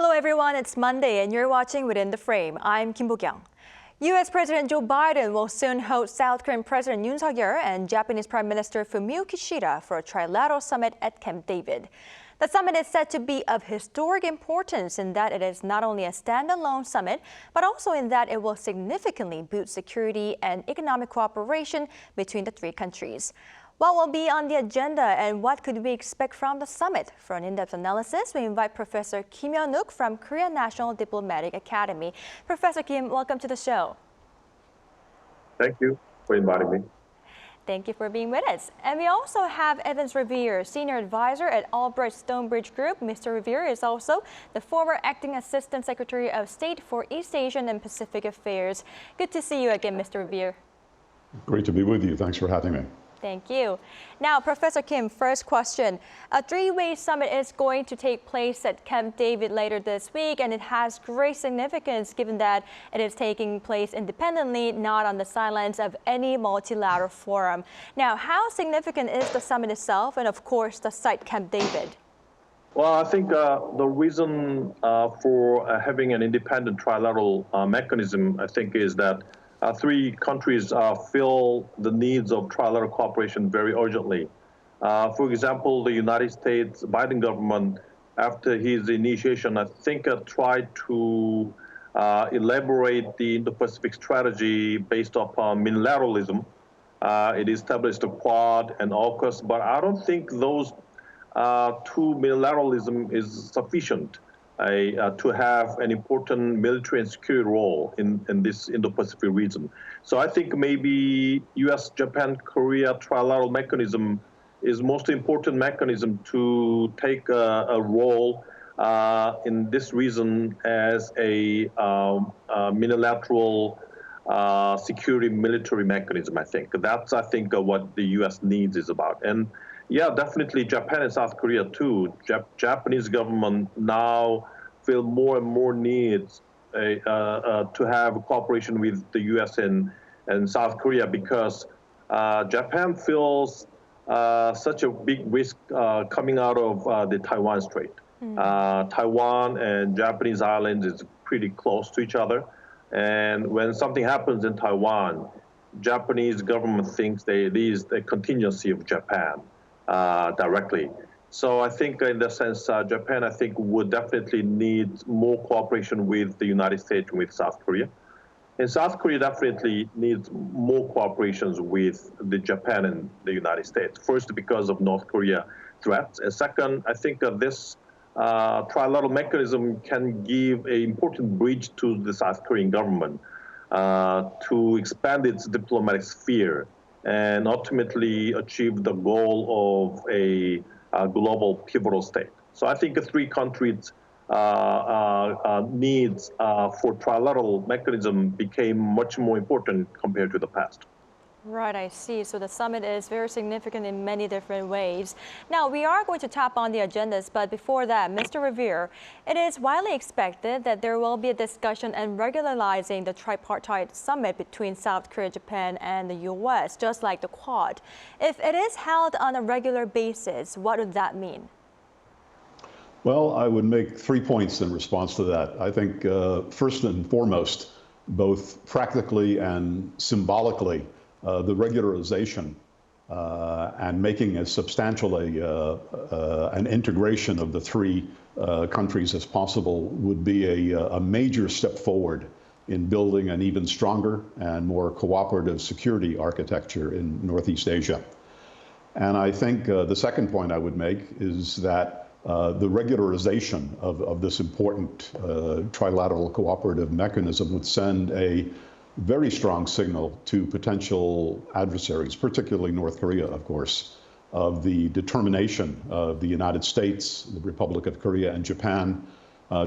Hello everyone, it's Monday and you're watching Within the Frame. I'm Kim Bo-kyung. U.S. President Joe Biden will soon host South Korean President Yoon and Japanese Prime Minister Fumio Kishida for a trilateral summit at Camp David. The summit is said to be of historic importance in that it is not only a standalone summit, but also in that it will significantly boost security and economic cooperation between the three countries. What will be on the agenda and what could we expect from the summit? For an in-depth analysis, we invite Professor Kim Hyun-wook from Korea National Diplomatic Academy. Professor Kim, welcome to the show. Thank you for inviting me. Thank you for being with us. And we also have Evans Revere, Senior Advisor at Albright Stonebridge Group. Mr. Revere is also the former Acting Assistant Secretary of State for East Asian and Pacific Affairs. Good to see you again, Mr. Revere. Great to be with you. Thanks for having me. Thank you. Now, Professor Kim, first question. A three-way summit is going to take place at Camp David later this week, and it has great significance given that it is taking place independently, not on the sidelines of any multilateral forum. Now, how significant is the summit itself and, of course, the site Camp David? Well, I think the reason for having an independent trilateral mechanism, I think, is that three countries feel the needs of trilateral cooperation very urgently. For example, the United States Biden government, after his initiation, I think tried to elaborate the Indo-Pacific strategy based upon unilateralism. It established a Quad and AUKUS, but I don't think those two unilateralism is sufficient to have an important military and security role in this Indo-Pacific region. So I think maybe U.S., Japan, Korea trilateral mechanism is most important mechanism to take a role in this region as a unilateral security military mechanism, I think. That's, I think, what the U.S. needs is about. And yeah, definitely Japan and South Korea too. Japanese government now feel more and more needs to have cooperation with the U.S. and South Korea because Japan feels such a big risk coming out of the Taiwan Strait. Taiwan and Japanese islands is pretty close to each other. And when something happens in Taiwan, Japanese government thinks there is a contingency of Japan directly. So I think in that sense, Japan, I think, would definitely need more cooperation with the United States and with South Korea. And South Korea definitely needs more cooperations with the Japan and the United States. First, because of North Korea threats. And second, I think this trilateral mechanism can give an important bridge to the South Korean government to expand its diplomatic sphere and ultimately achieve the goal of a global pivotal state. So I think the three countries' needs for trilateral mechanism became much more important compared to the past. Right, I see. So the summit is very significant in many different ways. Now, we are going to tap on the agendas, but before that, Mr. Revere, it is widely expected that there will be a discussion on regularizing the tripartite summit between South Korea, Japan, and the U.S., just like the Quad. If it is held on a regular basis, what would that mean? Well, I would make 3 points in response to that. I think first and foremost, both practically and symbolically, the regularization and making as substantial an integration of the three countries as possible would be a major step forward in building an even stronger and more cooperative security architecture in Northeast Asia. And I think the second point I would make is that the regularization of this important trilateral cooperative mechanism would send a very strong signal to potential adversaries, particularly North Korea, of course, of the determination of the United States, the Republic of Korea, and Japan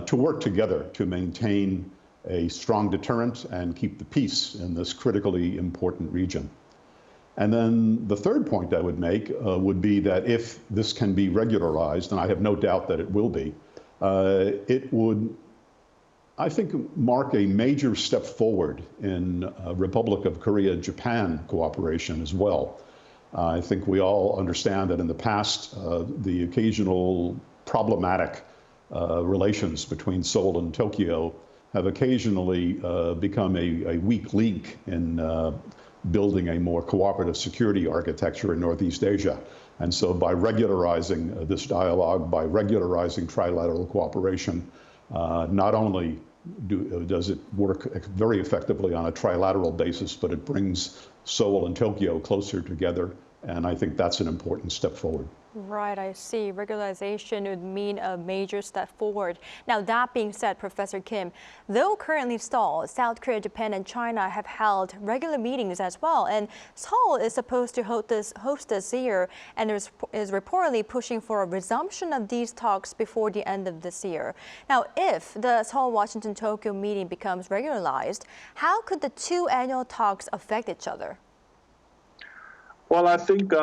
to work together to maintain a strong deterrent and keep the peace in this critically important region. And then the third point I would make would be that if this can be regularized, and I have no doubt that it will be, it would, I think, mark a major step forward in Republic of Korea-Japan cooperation as well. I think we all understand that in the past, the occasional problematic relations between Seoul and Tokyo have occasionally become a weak link in building a more cooperative security architecture in Northeast Asia. And so by regularizing this dialogue, by regularizing trilateral cooperation, not only does it work very effectively on a trilateral basis, but it brings Seoul and Tokyo closer together. And I think that's an important step forward. Right, I see. Regularization would mean a major step forward. Now, that being said, Professor Kim, though currently stalled, South Korea, Japan, and China have held regular meetings as well. And Seoul is supposed to host this year and is reportedly pushing for a resumption of these talks before the end of this year. Now, if the Seoul-Washington-Tokyo meeting becomes regularized, how could the two annual talks affect each other? Well, I think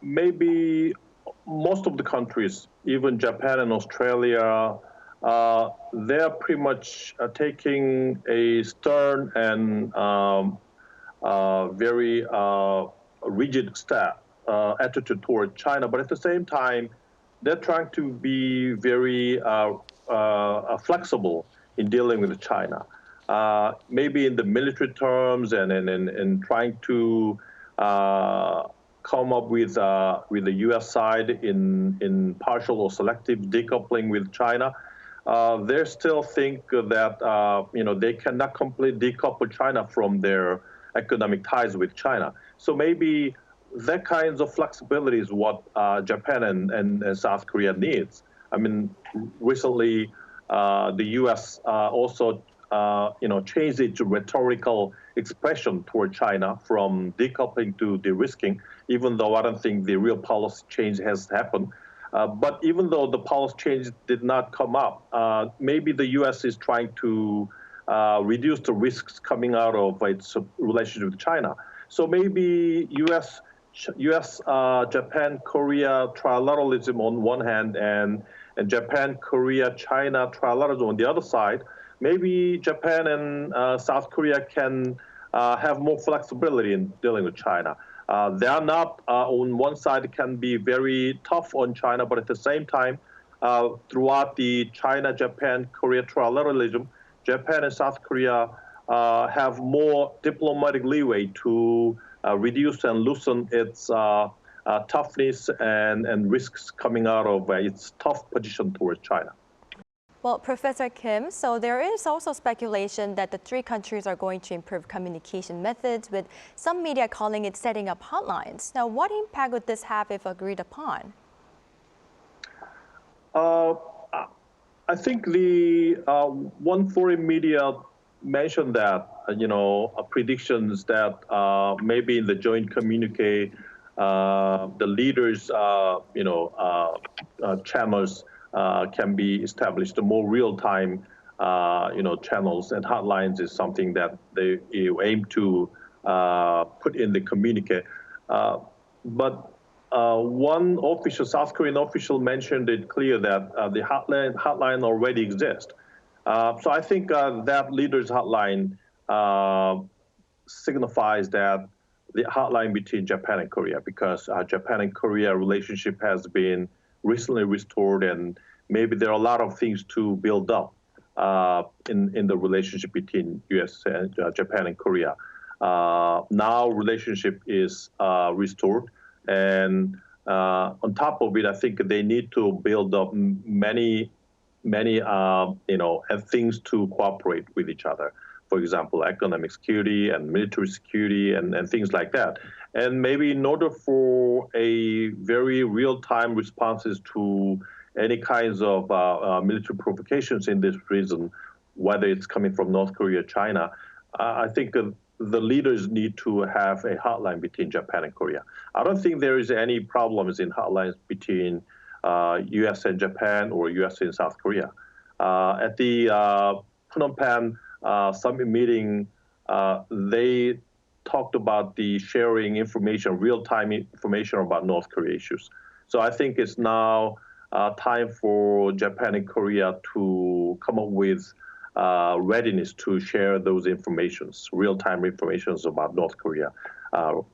maybe most of the countries, even Japan and Australia, they're pretty much taking a stern and very rigid attitude toward China. But at the same time, they're trying to be very flexible in dealing with China. Maybe in the military terms and trying to come up with the U.S. side in partial or selective decoupling with China. They still think that they cannot completely decouple China from their economic ties with China. So maybe that kinds of flexibility is what Japan and South Korea needs. I mean, recently the U.S. also changed its rhetorical expression toward China from decoupling to de-risking, even though I don't think the real policy change has happened. But even though the policy change did not come up, maybe the U.S. is trying to reduce the risks coming out of its relationship with China. So maybe U.S., Japan, Korea trilateralism on one hand and Japan, Korea, China trilateralism on the other side. Maybe Japan and South Korea can have more flexibility in dealing with China. They are not, on one side, can be very tough on China, but at the same time, throughout the China, Japan, Korea trilateralism, Japan and South Korea have more diplomatic leeway to reduce and loosen its toughness and risks coming out of its tough position towards China. Well, Professor Kim, so there is also speculation that the three countries are going to improve communication methods, with some media calling it setting up hotlines. Now, what impact would this have if agreed upon? I think the one foreign media mentioned that, predictions that maybe in the joint communique, the leaders, channels can be established. The more real-time, channels and hotlines is something that they aim to put in the communique. But one official, South Korean official, mentioned it clear that the hotline already exists. So I think that leaders hotline signifies that the hotline between Japan and Korea, because Japan and Korea relationship has been recently restored, and maybe there are a lot of things to build up in the relationship between U.S. and Japan and Korea. Now relationship is restored, and on top of it, I think they need to build up many things to cooperate with each other. For example, economic security and military security and things like that. And maybe in order for a very real-time responses to any kinds of military provocations in this region, whether it's coming from North Korea or China, I think the leaders need to have a hotline between Japan and Korea. I don't think there is any problems in hotlines between U.S. and Japan or U.S. and South Korea. At the Phnom Penh summit meeting, they talked about the sharing information, real-time information about North Korea issues. So I think it's now time for Japan and Korea to come up with readiness to share those informations, real-time informations about North Korea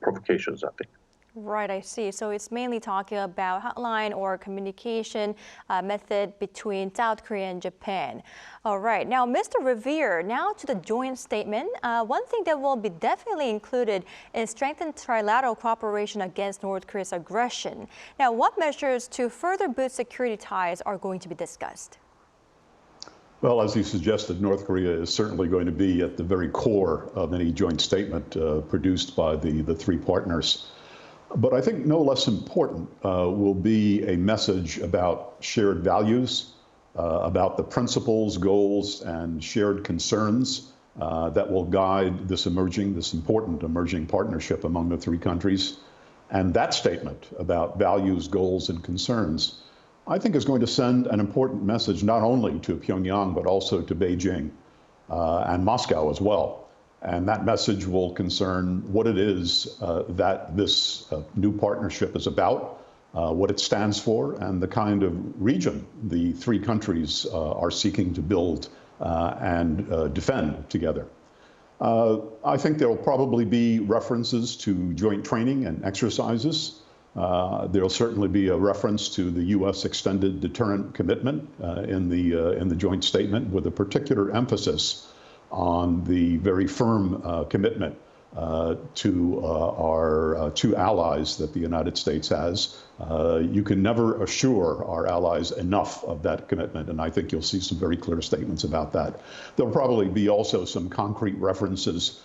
provocations, I think. Right, I see. So it's mainly talking about hotline or communication method between South Korea and Japan. All right. Now, Mr. Revere, now to the joint statement. One thing that will be definitely included is strengthened trilateral cooperation against North Korea's aggression. Now, what measures to further boost security ties are going to be discussed? Well, as you suggested, North Korea is certainly going to be at the very core of any joint statement produced by the three partners. But I think no less important will be a message about shared values, about the principles, goals, and shared concerns that will guide this important emerging partnership among the three countries. And that statement about values, goals, and concerns, I think, is going to send an important message not only to Pyongyang, but also to Beijing and Moscow as well. And that message will concern what it is that this new partnership is about, what it stands for, and the kind of region the three countries are seeking to build and defend together. I think there will probably be references to joint training and exercises. There will certainly be a reference to the U.S. extended deterrent commitment in the joint statement, with a particular emphasis on the very firm commitment to our two allies that the United States has. You can never assure our allies enough of that commitment, and I think you'll see some very clear statements about that. There'll probably be also some concrete references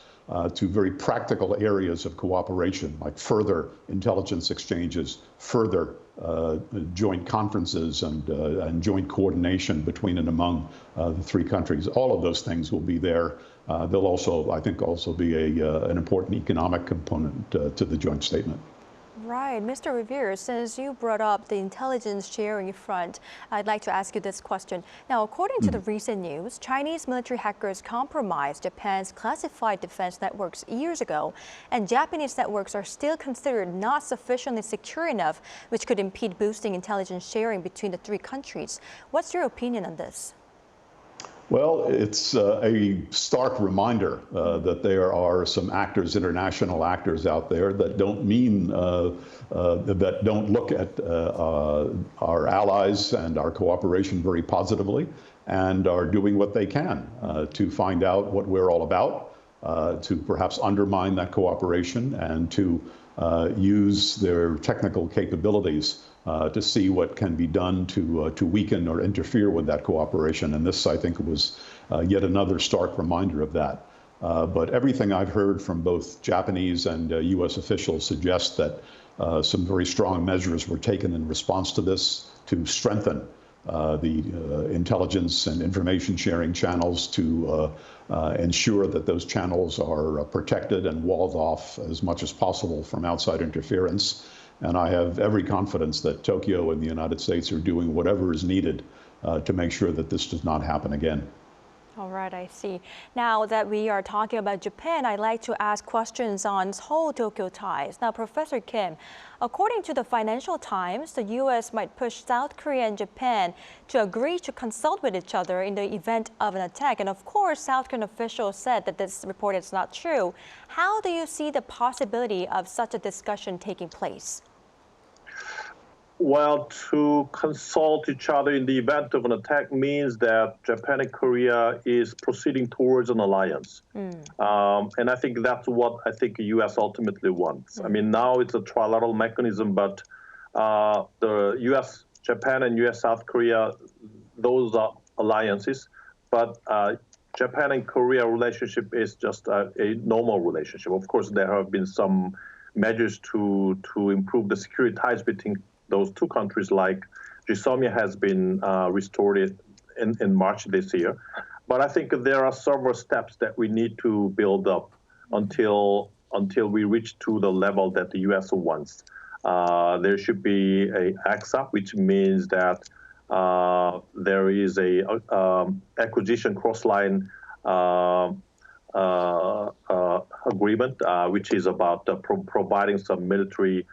to very practical areas of cooperation, like further intelligence exchanges, further joint conferences, and joint coordination between and among the three countries. All of those things will be there. There'll also, I think, be an important economic component to the joint statement. Right. Mr. Revere, since you brought up the intelligence sharing front, I'd like to ask you this question. Now, according to the recent news, Chinese military hackers compromised Japan's classified defense networks years ago, and Japanese networks are still considered not sufficiently secure enough, which could impede boosting intelligence sharing between the three countries. What's your opinion on this? Well, it's a stark reminder that there are some actors, international actors out there that don't that don't look at our allies and our cooperation very positively, and are doing what they can to find out what we're all about, to perhaps undermine that cooperation, and to use their technical capabilities to see what can be done to weaken or interfere with that cooperation. And this, I think, was yet another stark reminder of that. But everything I've heard from both Japanese and U.S. officials suggests that some very strong measures were taken in response to this to strengthen the intelligence and information sharing channels, to ensure that those channels are protected and walled off as much as possible from outside interference. And I have every confidence that Tokyo and the United States are doing whatever is needed to make sure that this does not happen again. All right, I see. Now that we are talking about Japan, I'd like to ask questions on Seoul-Tokyo ties. Now, Professor Kim, according to the Financial Times, the U.S. might push South Korea and Japan to agree to consult with each other in the event of an attack. And of course, South Korean officials said that this report is not true. How do you see the possibility of such a discussion taking place? Well, to consult each other in the event of an attack means that Japan and Korea is proceeding towards an alliance. And I think that's what I think the U.S. ultimately wants. I mean, now it's a trilateral mechanism, but the U.S., Japan and U.S., South Korea, those are alliances. But Japan and Korea relationship is just a normal relationship. Of course, there have been some measures to improve the security ties between those two countries, like GSOMIA has been restored in March this year. But I think there are several steps that we need to build up until we reach to the level that the U.S. wants. There should be a AXA, which means that there is a acquisition cross-line agreement, which is about providing some military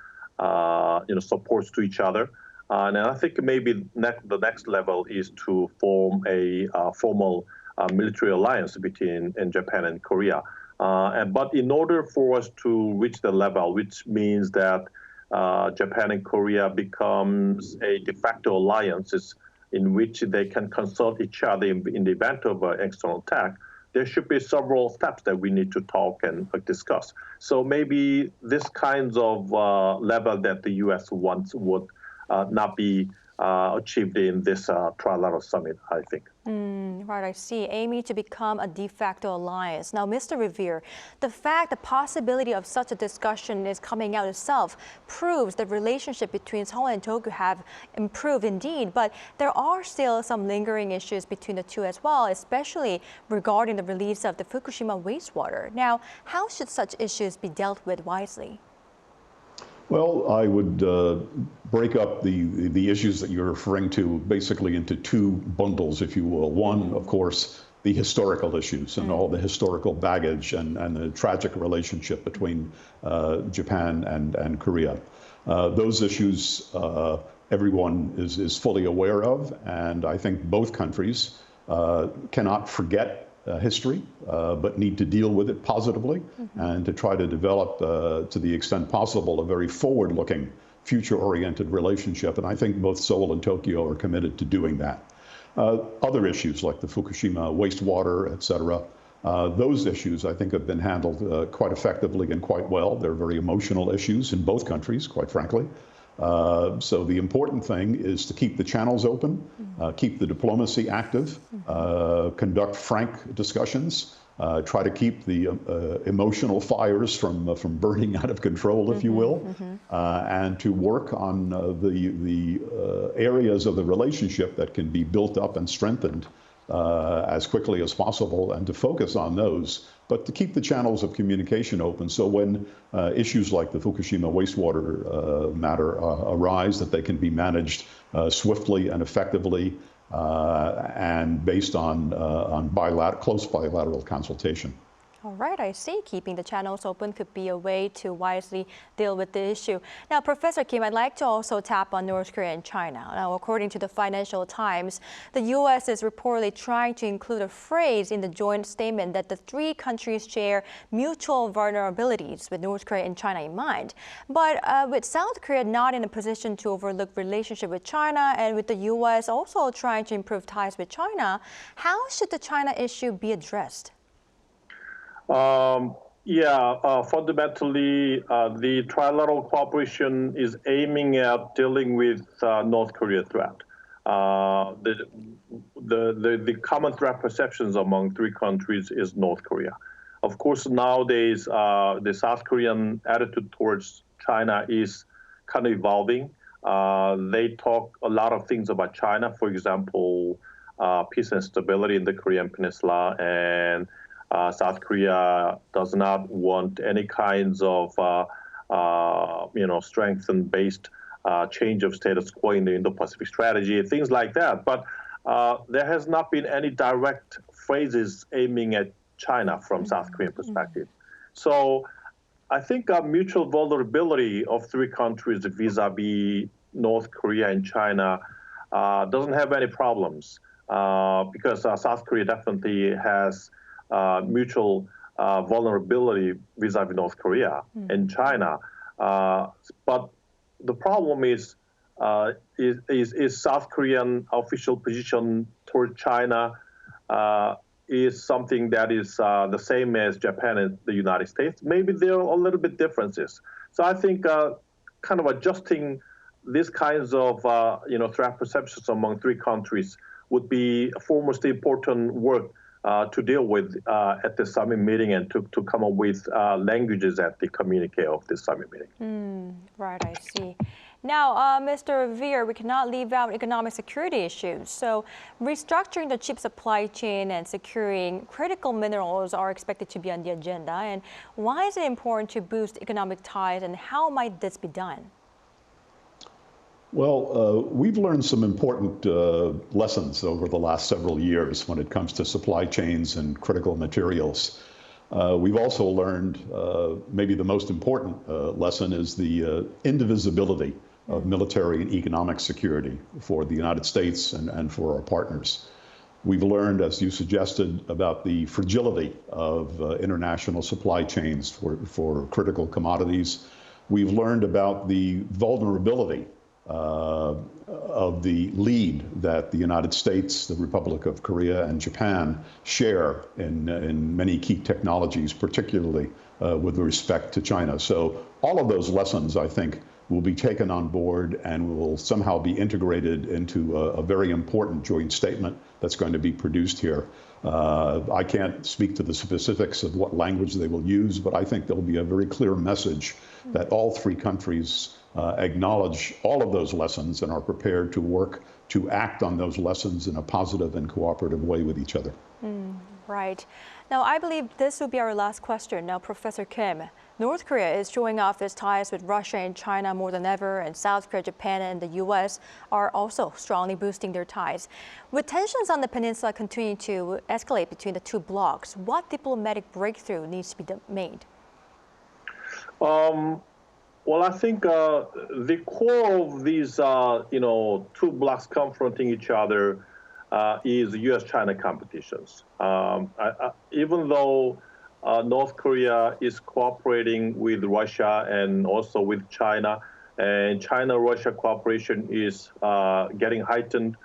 supports to each other. And I think maybe the next level is to form a formal military alliance between Japan and Korea. But in order for us to reach the level, which means that Japan and Korea becomes a de facto alliance in which they can consult each other in the event of an external attack, there should be several steps that we need to talk and discuss. So maybe this kinds of level that the U.S. wants would not be achieved in this trilateral summit, I think. Right, I see. Aiming to become a de facto alliance. Now, Mr. Revere, the possibility of such a discussion is coming out itself proves the relationship between Seoul and Tokyo have improved indeed, but there are still some lingering issues between the two as well, especially regarding the release of the Fukushima wastewater. Now, how should such issues be dealt with wisely? Well, I would break up the issues that you're referring to basically into two bundles, if you will. One, of course, the historical issues and all the historical baggage and the tragic relationship between Japan and Korea. Those issues everyone is fully aware of, and I think both countries cannot forget history, but need to deal with it positively and to try to develop, to the extent possible, a very forward-looking, future-oriented relationship. And I think both Seoul and Tokyo are committed to doing that. Other issues like the Fukushima wastewater, et cetera, those issues I think have been handled quite effectively and quite well. They're very emotional issues in both countries, quite frankly. So the important thing is to keep the channels open, keep the diplomacy active, conduct frank discussions, try to keep the emotional fires from burning out of control, if you will, and to work on the areas of the relationship that can be built up and strengthened as quickly as possible, and to focus on those, but to keep the channels of communication open so when issues like the Fukushima wastewater matter arise, that they can be managed swiftly and effectively and based on close bilateral consultation. All right, I see. Keeping the channels open could be a way to wisely deal with the issue. Now, Professor Kim, I'd like to also tap on North Korea and China. Now, according to the Financial Times, the U.S. is reportedly trying to include a phrase in the joint statement that the three countries share mutual vulnerabilities with North Korea and China in mind. But with South Korea not in a position to overlook relationship with China and with the U.S. also trying to improve ties with China, how should the China issue be addressed? Fundamentally, the trilateral cooperation is aiming at dealing with North Korea threat. The common threat perceptions among three countries is North Korea. Of course, nowadays, the South Korean attitude towards China is kind of evolving. They talk a lot of things about China, for example, peace and stability in the Korean Peninsula, and South Korea does not want any kinds of, strengthened-based change of status quo in the Indo-Pacific strategy, things like that. But there has not been any direct phrases aiming at China from South Korean perspective. So I think mutual vulnerability of three countries vis-a-vis North Korea and China doesn't have any problems because South Korea definitely has mutual vulnerability vis-a-vis North Korea and China. But the problem is South Korean official position toward China is something that is the same as Japan and the United States. Maybe there are a little bit differences. So I think kind of adjusting these kinds of threat perceptions among three countries would be foremost important work to deal with at the summit meeting and to come up with languages at the communique of this summit meeting. Right, I see. Now, Mr. Revere, we cannot leave out economic security issues. So restructuring the chip supply chain and securing critical minerals are expected to be on the agenda. And why is it important to boost economic ties, and how might this be done? Well, we've learned some important lessons over the last several years when it comes to supply chains and critical materials. We've also learned maybe the most important lesson is the indivisibility of military and economic security for the United States and for our partners. We've learned, as you suggested, about the fragility of international supply chains for critical commodities. we've learned about the vulnerability of the lead that the United States, the Republic of Korea, and Japan share in many key technologies, particularly with respect to China. So all of those lessons, I think, will be taken on board and will somehow be integrated into a very important joint statement that's going to be produced here. I can't speak to the specifics of what language they will use, but I think there'll be a very clear message that all three countries acknowledge all of those lessons and are prepared to work to act on those lessons in a positive and cooperative way with each other. Right. Now, I believe this will be our last question. Now, Professor Kim, North Korea is showing off its ties with Russia and China more than ever, and South Korea, Japan, and the U.S. are also strongly boosting their ties. With tensions on the peninsula continuing to escalate between the two blocs, what diplomatic breakthrough needs to be made? Well, I think the core of these, two blocs confronting each other is U.S.-China competitions. Even though North Korea is cooperating with Russia and also with China, and China-Russia cooperation is getting heightened,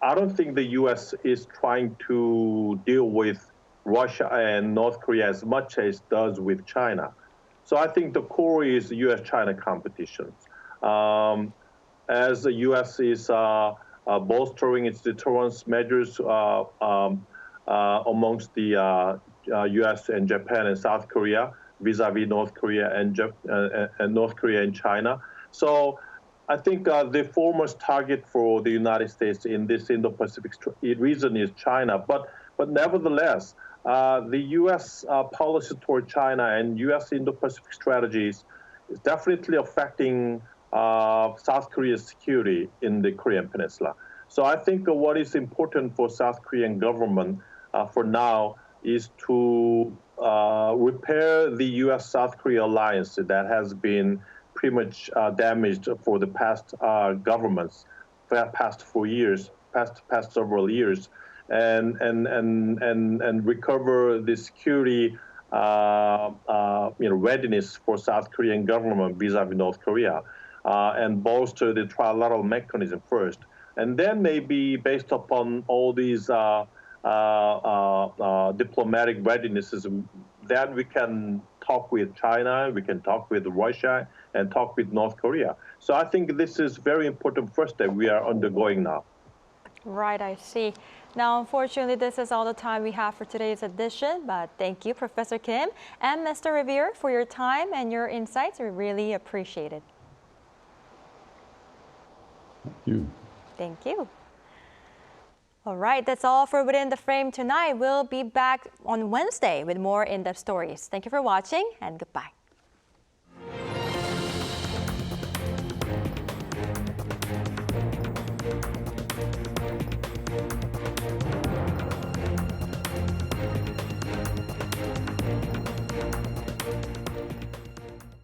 I don't think the U.S. is trying to deal with Russia and North Korea as much as it does with China. So I think the core is U.S.-China competition. As the U.S. is bolstering its deterrence measures amongst the U.S. and Japan and South Korea vis-a-vis North Korea and North Korea and China. So I think the foremost target for the United States in this Indo-Pacific region is China. But nevertheless, the U.S. policy toward China and U.S. Indo-Pacific strategies is definitely affecting South Korea's security in the Korean Peninsula. So I think what is important for South Korean government for now is to repair the U.S.-South Korea alliance that has been pretty much damaged for the past governments, for the past 4 years, past several years, and recover the security readiness for South Korean government vis-a-vis North Korea, and bolster the trilateral mechanism first, and then maybe based upon all these diplomatic readinesses, then we can talk with China, we can talk with Russia, and talk with North Korea. So I think this is very important first step we are undergoing now. Right, I see. Now, unfortunately, this is all the time we have for today's edition, but thank you, Professor Kim and Mr. Revere, for your time and your insights. We really appreciate it. Thank you. Thank you. All right, that's all for Within the Frame tonight. We'll be back on Wednesday with more in-depth stories. Thank you for watching, and goodbye.